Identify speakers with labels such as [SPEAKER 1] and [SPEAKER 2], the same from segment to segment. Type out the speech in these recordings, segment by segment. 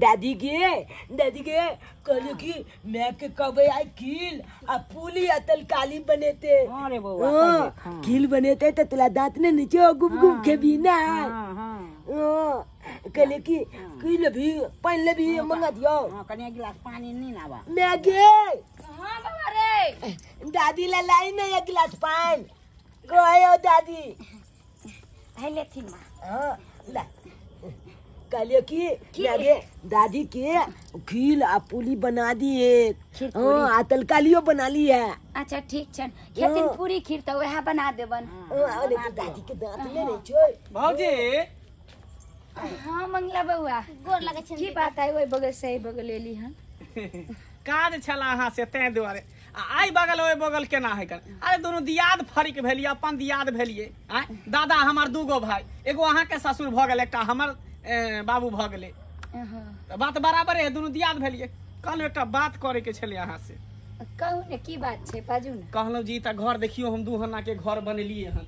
[SPEAKER 1] दादी के कहले कि मैं के कबे आई कील आ पुली अतल काली बने थे।
[SPEAKER 2] अरे बउआ
[SPEAKER 1] कील बने थे तो तला दांत ने नीचे गुब गुब के भी ना कहले कि कील भी पानी ले भी मंगा दियो।
[SPEAKER 2] कनिया गिलास पानी नहीं लावा
[SPEAKER 1] मैं गे।
[SPEAKER 3] हां बाबा रे
[SPEAKER 1] दादी ला लाई में एक गिलास पानी कहो दादी
[SPEAKER 3] है लेथिन मां।
[SPEAKER 1] हां ला कहले कि मेरे दादी के खील आ पूरी बना दी एक आ तलकालियो बना ली है।
[SPEAKER 3] अच्छा ठीक छन खेतिन पूरी खीर तो वह बना देबन।
[SPEAKER 1] अरे तो दादी के दांत ले रे छोय
[SPEAKER 4] भौजी।
[SPEAKER 3] हां मंगला बउआ गोर लगे छन की बात है ओई बगल से बगल लेली हन
[SPEAKER 4] काज छला हां से तै दुआरे आई बगल ओए बगल केना है कर। अरे दोनों दियाद फरिक भेलिए अपन दियाद भेलिए। दादा हमार दूगो भाई एगो अहाँ के ससुर भ गेल एकटा हमर बाबू भ गेले बात बराबर है दोनों दियाद भेलिए। कल एकटा बात करे के छले अहाँ से
[SPEAKER 3] कहू ने की बात छे बाजू ने।
[SPEAKER 4] कहलो जी त घर देखियो हम दूहना के घर बनेलिए हन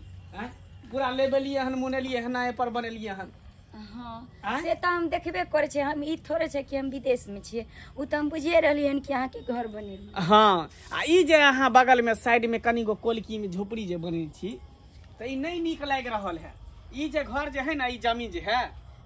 [SPEAKER 4] पूरा लेबलिए हन मुनेलिए हन ए पर बनेलिए हन।
[SPEAKER 3] हां से त हम देखबे करे छे हम ई थोड़े छे कि हम विदेश में छिए उ त हम बुझिए रहली हन कि अहाँ के घर बनेली।
[SPEAKER 4] हां आ ई जे अहाँ बगल में साइड में कनी गो कोलकी में झोपड़ी जे बने छी त ई नहीं नीक लाग रहल है। ई जे घर जे है ना ई जमीन जे है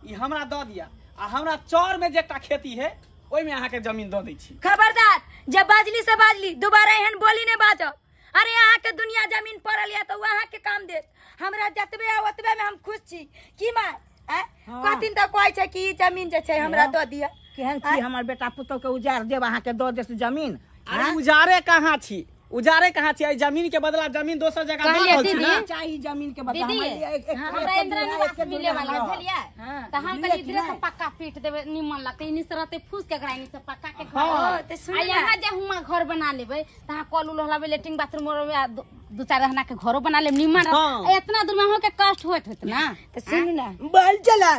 [SPEAKER 4] ई हमरा द दिया आ हमरा चौर में जेटा खेती है ओइ में अहाँ के जमीन द दै छी।
[SPEAKER 3] खबरदार जब बाजली से बाजली दोबारा एहन बोली ने बाजो। अरे अहाँ के दुनिया जमीन पड़ल या तो अहाँ के काम दे हमरा जतबे ओतबे में हम खुश छी की माय कथिन त कहै छै कि जमीन जे छै हमरा द दिया।
[SPEAKER 2] केहन छी हमर बेटा पुतौ के उजार देब अहाँ के द देस जमीन।
[SPEAKER 4] अरे उजारे कहाँ छी उजारे कहाँ छी जमीन के बदला जमीन दोसर जगह
[SPEAKER 2] चाहिए जमीन के बदला
[SPEAKER 3] हमरा इंदिरा निवास मिले वाला है भेलिया त हम कली इधरे से पक्का पीट देबे निमन लगते इनी से रहते फूस के कराई से पक्का के घर त सुन यहां जे हुमा घर बना लेबे तहां कॉल उल हलाबे लेटिंग बाथरूम में दो चार रहना के घरो बना ले निमन इतना दूर में हो के कष्ट होत ना। त सुन ना
[SPEAKER 1] बल चला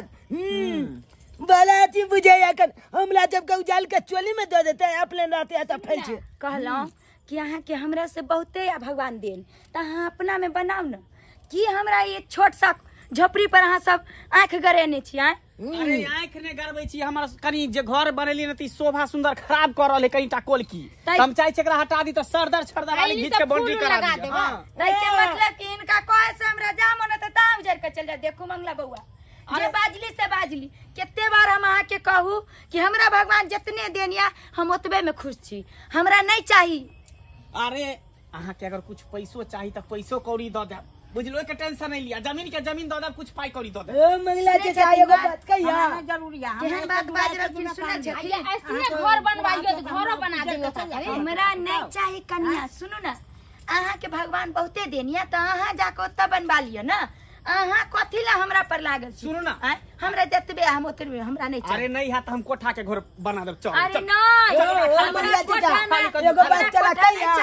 [SPEAKER 1] बलाती बुझे अखन हमरा जब के उजाल के चोली में दे देते अपने रहते त फैल छे।
[SPEAKER 3] कहला कि अहाँ के हमरा से बहुते भगवान देन त अहाँ अपना में बनाव न कि हमरा ये छोट सा झोपड़ी पर अहाँ सब आंख गरेने छी।
[SPEAKER 4] अरे आंख ने गरबै छी हमर कनी जे घर बनेली न ती शोभा सुंदर खराब कर रहले कनीटा कोलकी हम चाहे छकरा हटा दी तो सरदर छरदर वाली घीच के बाउंड्री करा दी। हां
[SPEAKER 3] तै के मतलब कि इनका कहे से हमरा जामो न त ताव जर के चल जा। देखो मंगला बउआ जे बाजली से बाजली कितने बार हम अहाँ के कहू कि हमरा भगवान जितने देनिया हम ओतबे में खुश छी हमरा नहीं चाहिए।
[SPEAKER 4] अरे अहाँ के अगर कुछ पैसो चाहिए तो पैसो कौड़ी द दे बुझलो के टेंशन नहीं लिया जमीन के जमीन द दे कुछ पाई कौड़ी द दे।
[SPEAKER 1] ए मंगला के चाहिए एगो बात कहिया
[SPEAKER 2] जरूरी है
[SPEAKER 3] केहन बात बाज रह फिर सुना छथि ऐसे घर बनवाइयो तो घरो बना दियो। हमरा नहीं चाहिए कन्या सुनो ना अहाँ के भगवान बहुते देनिया त अहाँ जाके ओत बनवा लियो ना। अहाँ कथि ला हमरा पर लागल छी
[SPEAKER 4] सुनो ना
[SPEAKER 3] हमरा जतबे हम ओतबे हमरा नहीं चाहिए।
[SPEAKER 4] अरे नहीं है तो हम कोठा के घर बना देब चल।
[SPEAKER 3] अरे नहीं हमरा कोठा में
[SPEAKER 1] एगो बात चला कहिया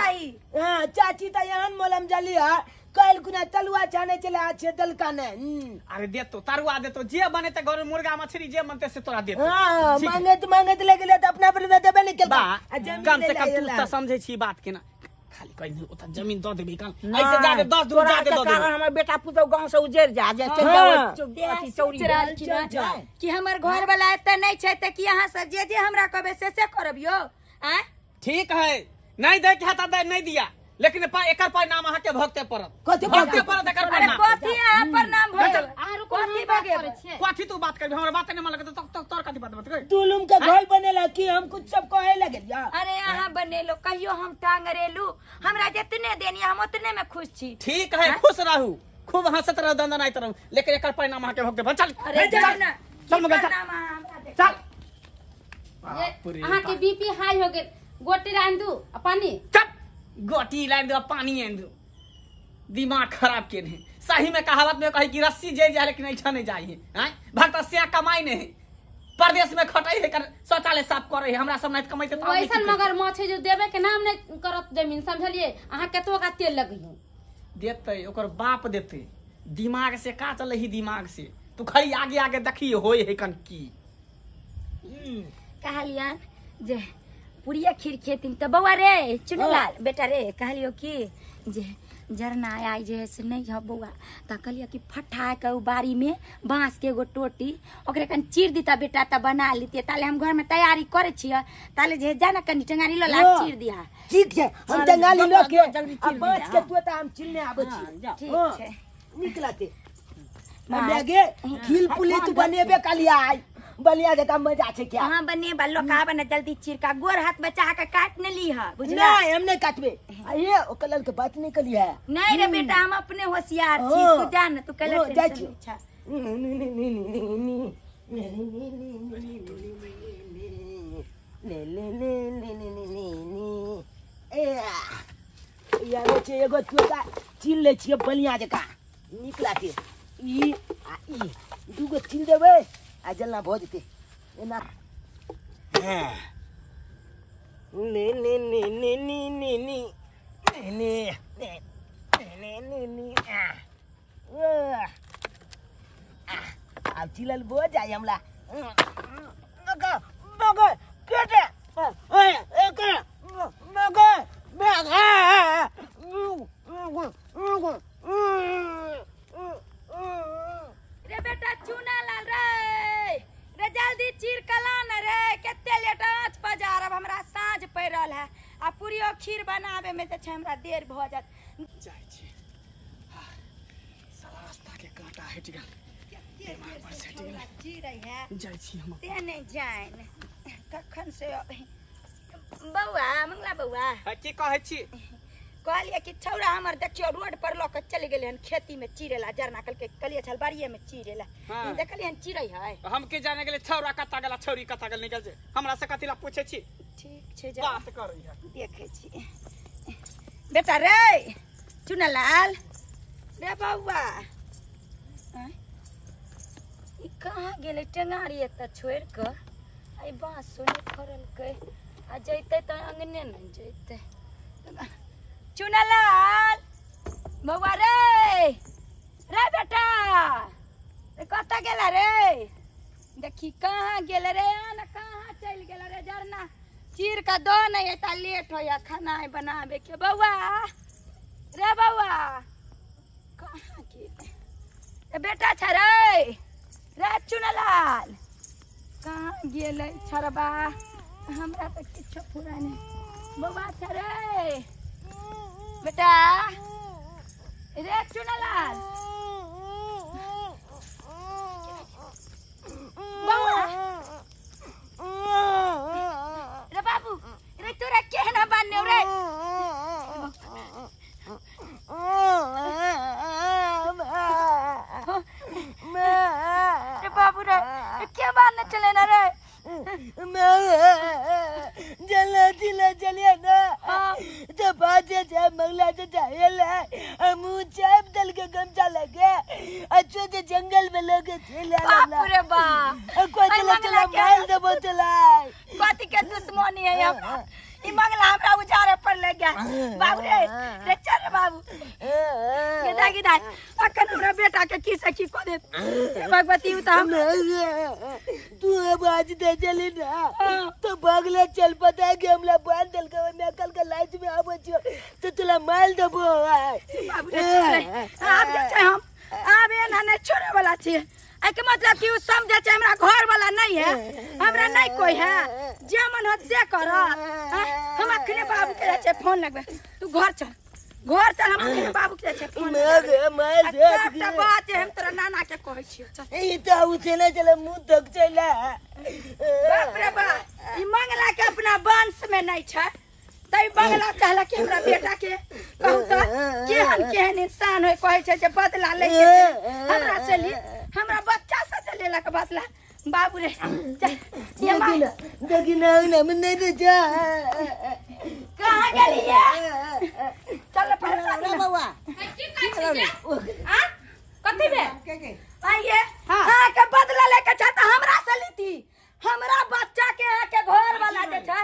[SPEAKER 1] हां चाची त यहां मोलम जली है कल कुना तलुआ छाने चले अच्छे दल का ने।
[SPEAKER 4] अरे दे तो तरुआ दे तो जे बने ते घर मुर्गा मछली जे मनते से तोरा दे।
[SPEAKER 1] हां मांगे तो लेके ले तो अपना पर देबे नहीं के
[SPEAKER 4] कम से कम तू त समझे छी बात के ना खाली कहीं ओता जमीन द देबे काल ऐसे जा दे 10 दूर जा दे द दे
[SPEAKER 2] हमर बेटा पुतौ गांव से उजेर जा जे चल जाओ चौरी
[SPEAKER 3] कि हमर घर वाला एते नहीं छै त कि अहाँ सब जे हमरा कहबे से करबियो।
[SPEAKER 4] ठीक है नहीं दे के हता दे नहीं दिया लेकिन एकर पर नाम अहाँ के भक्ते परत
[SPEAKER 1] कथि
[SPEAKER 4] भक्ते परत एकर पर नाम
[SPEAKER 3] कथि अहाँ पर नाम भइल आरो कथि बगे
[SPEAKER 4] कथि तू बात कर हमरा बात नहीं मन लगे तो तोर कथि बात कर
[SPEAKER 1] तुलुम के घर बनेला कि हम कुछ सब कहे लगे या।
[SPEAKER 3] अरे अहाँ बनेलो कहियो हम टांगरेलू हमरा जितने देनिया हम उतने में खुश छी।
[SPEAKER 4] ठीक है खुश रहू खूब हंसत रहो दंदनाइत रहू लेकिन एकर पर नाम अहाँ के भक्ते चल।
[SPEAKER 3] अरे चल ना
[SPEAKER 4] चल मगर चल
[SPEAKER 3] अहाँ के बीपी हाई हो गेल गोटी रान दू पानी
[SPEAKER 4] चल गोटी लाइन दो पानी आन दो दिमाग खराब के नहीं सही में कहावत में कही कि रस्सी जे जाए लेकिन ऐसा नहीं जाइए भक्त से कमाई नहीं परदेश में खटाई है कर शौचालय साफ करे है हमरा सब नहीं कमाइते तो
[SPEAKER 3] वैसा मगर मछली जो देवे के नाम नहीं करत जमीन समझलिए अहाँ केतो का तेल लगियो
[SPEAKER 4] देते ओकर बाप देते दिमाग से का चले ही दिमाग से तू खड़ी आगे आगे देखी होय है कन की
[SPEAKER 5] कहलियन जे पुड़िया खीर खेतिन तो बउआ रे चुनलाल बेटा रे कहलियो कि जे जरना आई जे से नहीं है बउआ त कहलियो कि फटा के बारी में बांस के एगो टोटी ओकरे कन चीर दीता बेटा त बना लीते ताले हम घर में तैयारी करे छिए ताले जे जाना कनी टंगारी लो ला चीर दिया
[SPEAKER 1] ठीक है हम टंगारी लो के अब बांस के तू त हम चिलने आबै छी
[SPEAKER 5] ठीक है
[SPEAKER 1] निकलाते हम आगे खील पुली तू बनेबे कालिया आई बलिया देखा मजा छे क्या
[SPEAKER 5] हां बने बल्लो का बना जल्दी चीर का गोर हाथ बचा के काट न ली है बुझला
[SPEAKER 1] नहीं हम नहीं काटबे ये ओ कलर के बात नहीं कली है
[SPEAKER 5] नहीं रे बेटा हम अपने होशियार छी तू जान तू कलर टेंशन अच्छा
[SPEAKER 1] यार छे एगो चोटा चिल ले छिए बलिया जका निकला के ई दूगो चिल देबे आ जलना भो देते एना ने ने ने ने ने ने ने ने ने ने ने आ चिलल बो जाय हमला मगा मगा केटे एक मगा मगा
[SPEAKER 5] रे बेटा चूना लाल रे जल्दी चीर कला न रे केते लेट आंच पजार अब हमरा साँझ पड़ल है आ पूरियो खीर बनावे में त हमरा देर भ जात
[SPEAKER 4] जाय छी साला रास्ता के कांटा हट गेल दिमाग पर सेट गेल
[SPEAKER 5] चीर है
[SPEAKER 4] जाय छी हम
[SPEAKER 5] ते नहीं जान कखन से बउआ मंगला बउआ
[SPEAKER 4] की कहै छी
[SPEAKER 5] कहलिए कि छौरा हमर देखियो रोड पर ल के चले गेले हन खेती में चीरेला जरना कल के कलिए छल बाड़िए में चीरेला देखलिए हन चीरै है
[SPEAKER 4] हम के जाने गेले छौरा कता गेला छौरी कता गेल निकल जे हमरा से कथिला पूछे छी
[SPEAKER 5] ठीक छे जा
[SPEAKER 4] बात करै है
[SPEAKER 5] देखे छी बेटा रे चुनलाल रे बउआ ई कहां गेले टंगारी त छोड़ के आई बांस सोने फरल के आ जइते त अंगने न जइते चुनलाल बउआ रे रे बेटा रे कता गेला रे देखी कहां गेले रे ना कहां चल गेला रे जरना चीर का दो नहीं एता लेट होया खाना बनावे के बउआ रे बउआ कहां गेले ए बेटा छरे रे चुनलाल कहां गेले छरबा हमरा त किछो पूरा नहीं बउआ छरे बेटा रे चुनलाल बउआ रे बाबू रे तोरा केहना बान्ने रे रे बाबू रे क्या बान्ने चले ना रे
[SPEAKER 1] जला जिला चलिए ना तो बाजे जा मंगला से जाएला हमू चाप दल के गमछा लगे अच्छे से जंगल में लोगे चले
[SPEAKER 5] बाप रे बा
[SPEAKER 1] कोई चला चला मार दे बोतला
[SPEAKER 5] कथी के दुश्मनी है हमरा ई मंगला हमरा उजारे पर ले गया बाबू रे चल रे बाबू गेदा गेदा अखन हमरा बेटा के की सखी को दे भगवती उ त हम
[SPEAKER 1] तू अब आज दे चली ना तो बगले चल पता है कि हमला बांध दल के मैं कल के लाइट में आबो छ तो तुला मार देबो
[SPEAKER 5] बाबू रे आप जे हम आबे ना ने छोड़े वाला छी आई के मतलब कि उ समझे छ हमरा घर वाला नहीं है हमरा नहीं कोई है जे मन हो से कर हम अखने बाबू के छे फोन लगबे तू घर चल हम अखने बाबू के छे फोन
[SPEAKER 1] मार दे
[SPEAKER 5] अच्छा बात है हम तोरा नाना के कहै छी चल
[SPEAKER 1] ई तो उठले चले मुंह तक चला
[SPEAKER 5] बाप रे बा ई मंगला के अपना वंश में नहीं छ तई बंगला कहला कि हमरा बेटा के कहू तो केहन इंसान होय कहै छै जे बदला ले के हमरा से ली हमरा बच्चा से लेला के बदला बाबू रे ये
[SPEAKER 1] देखी ना मन नहीं जा
[SPEAKER 5] कहाँ गेलिए चल पहले
[SPEAKER 2] बउआ
[SPEAKER 3] कथी बे
[SPEAKER 5] आइए हां के बदला लेके चाहता हमरा से लीती हमरा बच्चा के यहाँ के घर वाला जे छै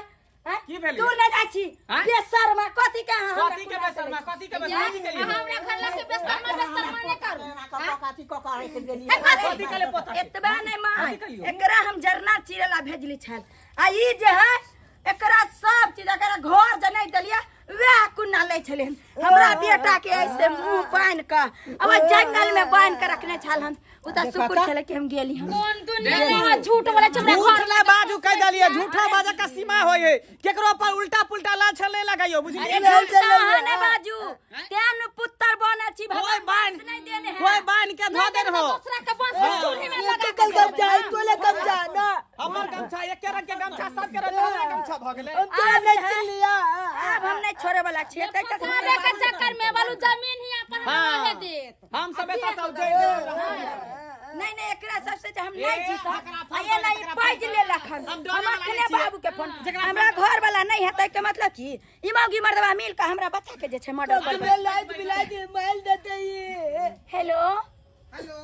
[SPEAKER 4] की भेल
[SPEAKER 5] तू न जाछी बेशर्मा कथी के
[SPEAKER 4] कथी के बेशर्मा कथी के बेशर्मा के लिए
[SPEAKER 3] हमरा घर ला के बेशर्मा नहीं करू
[SPEAKER 2] कथी क करे के गेली
[SPEAKER 4] कथी के लिए पता
[SPEAKER 5] एतबा नहीं माय एकरा हम जरना चिरेला भेजली छल आ ई जे है एकरा सब चीज एकरा घर जे नहीं देलिए वह कुन्ना ले छलेन हमरा बेटा के ऐसे मुंह बांध के अब जंगल में बांध के रखने छल हम उता सुकुर छले कि हम गेली हम
[SPEAKER 3] कौन दुनिया में झूठ बोले छमरा
[SPEAKER 4] झूठ ना बाजू कह दलिए झूठा बाजा का सीमा होय केकरो पर उल्टा पुल्टा ला छले लगाइयो बुझलिए
[SPEAKER 5] ने बाजू तेन पुत्र बने छी भगवान नहीं देने है
[SPEAKER 4] कोई बांध के धो देन हो
[SPEAKER 3] दूसरा के बस चूल्हे में लगा
[SPEAKER 1] कल गमछा है तोले गमछा ना
[SPEAKER 4] हमर गमछा एक रंग के गमछा सब के रंग के गमछा भ गेले
[SPEAKER 1] हम तो नहीं चलिया
[SPEAKER 5] अब हम नहीं छोड़े वाला छे तै
[SPEAKER 3] खाने के चक्कर में बालू जमीन ही अपन रहे देत
[SPEAKER 4] हम सबे तो सब जई
[SPEAKER 5] नहीं नहीं एकरा सबसे हम नहीं जीता आये नहीं पाइज ले लखन हम अखने बाबू के फोन हमरा घर वाला नहीं है तै के मतलब की इमौगी मर्दवा मिल के हमरा बच्चा के जे छै मर्डर कर
[SPEAKER 1] तुम्हें लाइट बिलाई दे मोबाइल देते ये
[SPEAKER 5] हेलो
[SPEAKER 6] हेलो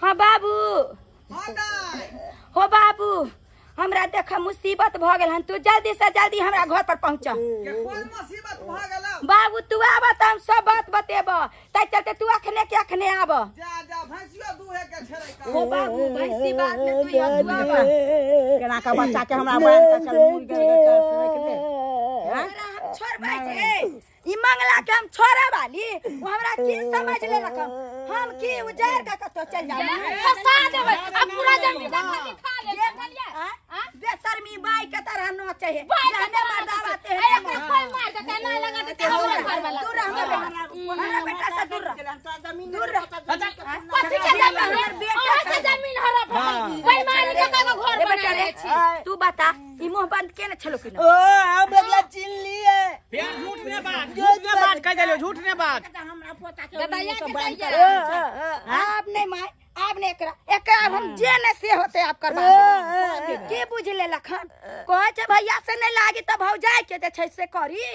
[SPEAKER 5] हां बाबू
[SPEAKER 6] हां दाई
[SPEAKER 5] हो बाबू हमरा देख मुसीबत भ गेल हन तू जल्दी से जल्दी हमरा घर पर पहुंच
[SPEAKER 6] के कोन मुसीबत भ गेलौ
[SPEAKER 5] बाबू तू आब त हम सब बात बतेब तै चलते तू अखने के अखने आब
[SPEAKER 6] जा भैंसियो दूहे के छड़ै का
[SPEAKER 5] हो बाबू भैंसी बात में तू यहाँ तू आब
[SPEAKER 2] केना का बच्चा के हमरा बांध के चल मुर्गी के रख दे
[SPEAKER 5] हमरा हम छोड़बै छै ई मंगला के हम छोड़े वाली वो हमरा की समझ ले रखम हम की उजार का कतो चल जाए
[SPEAKER 3] फसा देबै अब पूरा जमीन खा के खा ले चलिए
[SPEAKER 5] बेशर्मी बाई के तरह न चाहिए
[SPEAKER 3] बाई के
[SPEAKER 5] रहने
[SPEAKER 3] तरह
[SPEAKER 5] मर्दावते
[SPEAKER 3] ए
[SPEAKER 5] हैं
[SPEAKER 3] कोई मार देता ना लगा देता हमरा घर वाला
[SPEAKER 5] दूर रह हमरा बेटा से दूर रह
[SPEAKER 2] जमीन
[SPEAKER 5] दूर रह
[SPEAKER 3] कथी के जमीन बेटा के जमीन हड़प कोई मालिक का घर बना रहे छी
[SPEAKER 5] तू बता ई मुंह बंद केने छलो कि
[SPEAKER 1] ओ हम अगला चिन लिए
[SPEAKER 4] फिर झूठ ने बात कह देलियो झूठ ने बात
[SPEAKER 2] हमरा पोता के
[SPEAKER 3] गदाइया के
[SPEAKER 2] बांध
[SPEAKER 3] दैया
[SPEAKER 5] आप नहीं माय आप ने एकरा हम जे ने से होते आप करबा के बुझ ले लखन कहे छ भैया से नहीं लागी त भौजाई के जे छै से करी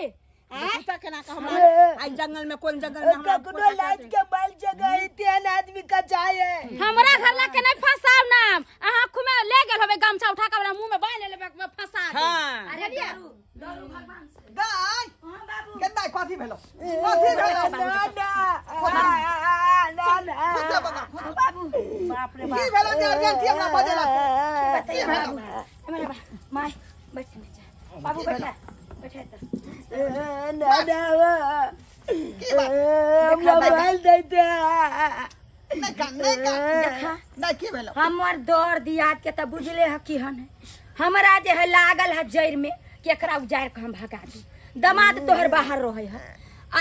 [SPEAKER 2] पोता केना का हमरा आई जंगल में कोन जंगल में हमरा
[SPEAKER 1] ककरो लाइट के बाल जगह तेन आदमी का चाहिए
[SPEAKER 3] हमरा घर ला के नहीं फसाव नाम अहाँ खुमे ले गेल होबे गमछा उठा के हमरा मुंह में बांध लेबे फसा दे
[SPEAKER 4] हां
[SPEAKER 3] अरे दिया
[SPEAKER 5] डरू भगवान से
[SPEAKER 6] दाई
[SPEAKER 5] हां बाबू
[SPEAKER 6] के दाई कथी भेलौ कथी भेलौ
[SPEAKER 1] ना
[SPEAKER 5] बाबू
[SPEAKER 2] बाप रे
[SPEAKER 6] की भेलौ जे अर्जेंट हमरा बजेला
[SPEAKER 5] बताइए बाबू माय बैठ जा बाबू बैठा बैठा
[SPEAKER 1] ना मोबाइल देते
[SPEAKER 6] नहीं का
[SPEAKER 5] देखा
[SPEAKER 6] नहीं की भेलौ
[SPEAKER 5] हमर दौड़ दिया के त बुझले ह की हन हमरा जे है लागल है जड़ में केकरा उजार के हम भगा दी दमाद तोहर बाहर रहे है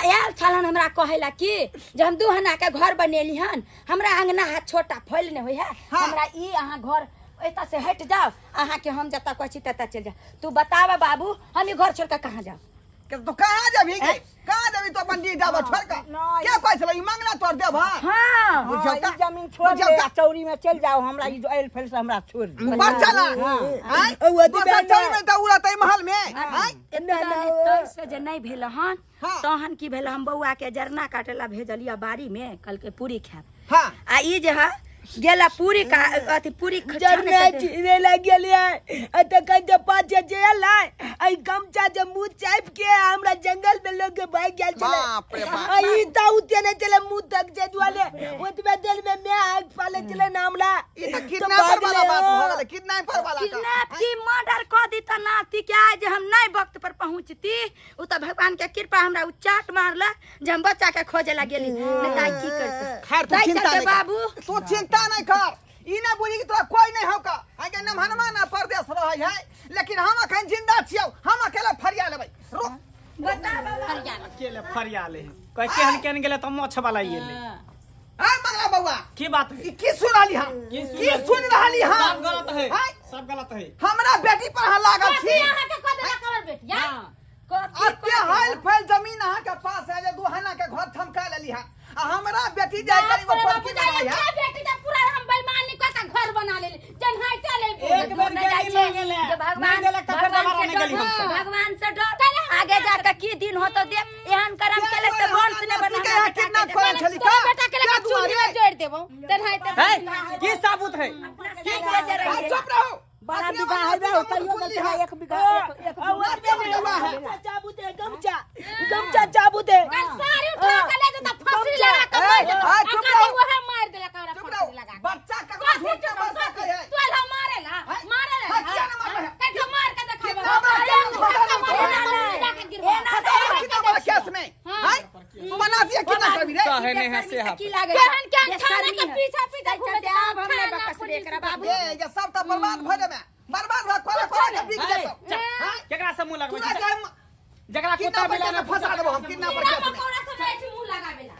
[SPEAKER 5] आयल छलन हमरा कहेला कि जे हम दुहना के घर बनेली हन हमरा अंगना है छोटा फैल ने होय है हमरा ई अहाँ घर एता से हट जाओ अहाँ के हम जता कहछी तता चल जा तू बतावा बाबू हम ई घर छोड़ के कहां जाओ
[SPEAKER 6] के तू कहां जबी के कहां जबी तो अपन दी दावा छोड़ का क्या कहै छलै ई मंगना तोर देब
[SPEAKER 5] हां
[SPEAKER 6] बुझौता
[SPEAKER 2] जमीन छोड़ दे चौरी में चल जाओ हमरा ई एल फेल से हमरा छोड़ दे
[SPEAKER 6] पर चला हां चौरी में त उड़ा तै महल में हां
[SPEAKER 5] तो से जे नहीं भेल हन
[SPEAKER 6] हाँ।
[SPEAKER 5] तहन की भेल हम बउआ के जरना काटेला भेजलिया बाड़ी में कल के पूरी खाब
[SPEAKER 6] हां
[SPEAKER 5] आ ई जे है गेला पूरी का अथी पूरी
[SPEAKER 1] जरने चिरे लग गेलिए त कहते पाँच जेला आई गमछा जे मुंह चाप के हमरा जंगल में लोग भाग गेल चले
[SPEAKER 6] बाप रे बाप।
[SPEAKER 1] आई ता उते ने चले मुंह तक जे दुआले ओतबे दिल में मैं आग पाले चले नामला
[SPEAKER 6] ई त किडनैपर वाला बात भ गेलै किडनैपर वाला
[SPEAKER 5] किडनैप की मर्डर क दी त नाती के आज हम नहीं वक्त पर पहुंचती उ त भगवान के कृपा हमरा उचाट मारला जे हम बच्चा के खोजे ला गेली न ताई की करते
[SPEAKER 6] खैर तू चिंता नहीं
[SPEAKER 5] बाबू
[SPEAKER 6] तू चिंता नहीं कर ई न बुझी कि तोरा कोई नहीं होका आगे न मनवा न परदेश रहै है लेकिन हम अखन जिंदा छियौ हम अकेले फरिया लेबै रुक
[SPEAKER 5] बता बाबा
[SPEAKER 4] अकेले फरिया ले कह केहन केहन गेले त मोछ वाला ये ले
[SPEAKER 6] आ मंगला बउआ
[SPEAKER 4] की बात है
[SPEAKER 6] ई की सुनाली हां की सुन रहली हां
[SPEAKER 4] सब गलत है सब गलत है
[SPEAKER 6] हमरा बेटी पर हां लागल छी
[SPEAKER 3] यहाँ के कद ना कवर बेटिया
[SPEAKER 6] अत्ते हाल फैल जमीन अहाँ के पास है जे दुहाना के घर थमका लेली हां आ हमरा बेटी जाय करी वो पर की बनाई है
[SPEAKER 3] बेटी जब पूरा हम बेईमानी क के घर बना ले जन हाय चले
[SPEAKER 4] एक बेर गेली ले गेले
[SPEAKER 5] भगवान
[SPEAKER 4] नहीं गेले त फिर दोबारा नहीं गेली हमसे
[SPEAKER 5] भगवान से डर आगे जाकर की
[SPEAKER 1] बुते
[SPEAKER 3] कल सारी उठा के ले जता फांसी लगा के मार दे
[SPEAKER 6] चुप रहो।
[SPEAKER 3] वह मार देला का
[SPEAKER 6] चुप
[SPEAKER 3] फांसी
[SPEAKER 6] रहो।
[SPEAKER 3] लगा
[SPEAKER 6] बच्चा ककरो झूठ के बोल सके है
[SPEAKER 3] तू अल्लाह मारेला मारेला
[SPEAKER 6] किया ना मारे
[SPEAKER 3] कल मार के देखा
[SPEAKER 6] कितना बड़ा केस में हैं तू बना दिया कितना करबी रे
[SPEAKER 4] कहने है से
[SPEAKER 5] की लागे
[SPEAKER 3] केहन के थाने के पीछे पीछे घूमे जा
[SPEAKER 5] अब हमने बकस एकरा बाबू
[SPEAKER 6] ए ये सब तो बर्बाद भ जाबे बर्बाद भ कोला कोला के बिक जेतो
[SPEAKER 4] केकरा से मुंह लगबै
[SPEAKER 6] तू
[SPEAKER 4] जकरा
[SPEAKER 6] कितना
[SPEAKER 4] कुत्ता
[SPEAKER 6] पैसा में फंसा देबो हम कितना पर केस में
[SPEAKER 3] मकोड़ा से बैठ मुंह लगावेला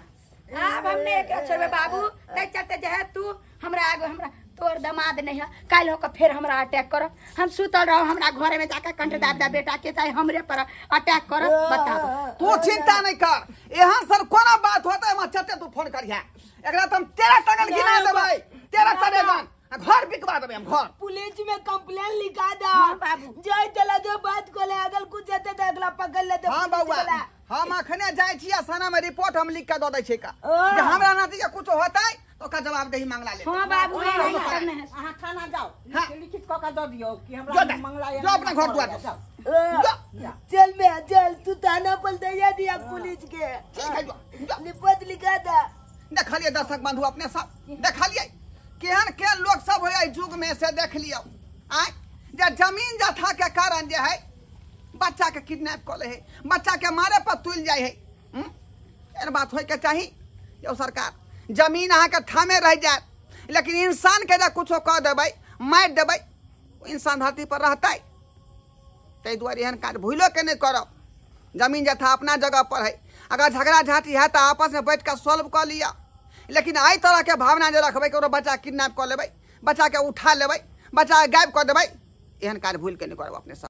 [SPEAKER 5] अब हमने एक छोड़बे बाबू तै चलते जहे तू हमरा आगे हमरा तोर दामाद नहीं है काल होकर फिर हमरा अटैक कर हम सुतल रहो हमरा घरे में जाकर कंठ दादा बेटा के चाहे हमरे पर अटैक कर बताओ
[SPEAKER 6] तू चिंता नहीं कर एहन सर कोना बात होता है चटे तू फोन करिया एकरा तुम 13 टगन गिना देबै 13 टगन घर बिकवा देबै हम घर
[SPEAKER 1] पुलिस में कंप्लेन लिखा दा
[SPEAKER 5] बाबू।
[SPEAKER 1] जय चला जो बात को ले अगर कुछ हेते त अगला पकड़ ले तो
[SPEAKER 6] हां बउआ हम अखने जाय छियै थाना में रिपोर्ट हम लिख के द दै छै का जे हमरा नाती के कुछ होतै तो का जवाब दही मांगला ले
[SPEAKER 5] हां बाबू नहीं करने है
[SPEAKER 2] अहाँ थाना जाओ
[SPEAKER 6] हाँ।
[SPEAKER 2] लिखित कऽ के दऽ दियौ कि
[SPEAKER 6] जो
[SPEAKER 2] हमरा
[SPEAKER 6] दे,
[SPEAKER 2] मंगला
[SPEAKER 6] जो अपना घर दुआर
[SPEAKER 2] जाओ।
[SPEAKER 1] चल बे चल तू थाना पर दे दिया पुलिस के
[SPEAKER 6] ठीक है जो
[SPEAKER 1] रिपोर्ट लिखा दा
[SPEAKER 6] देखलिए दर्शक बंधु अपने सब देखलिए केहन के लोग सब होय युग में से देख लियो आय जे जमीन जथा के कारण जे है बच्चा के किडनैप कर ले है बच्चा के मारे पर तुल जाय है एन बात होय के चाही यो सरकार जमीन अहाँ के थामे रह जाए लेकिन इंसान के जे कुछो कह देबै मार देबै इंसान धरती पर रहतै तै दुआरे एहन काज भूलो के नहीं करब जमीन जथा अपना जगह पर है अगर झगड़ा झाटी है तो आपस में बैठ कर सॉल्व कर लिया लेकिन आई तरह के भावना जो रखबै कि बच्चा किडनैप कर लेबै बच्चा के उठा लेबै बच्चा गायब कर देबै एहन काज भूल के नहीं करब अपने सब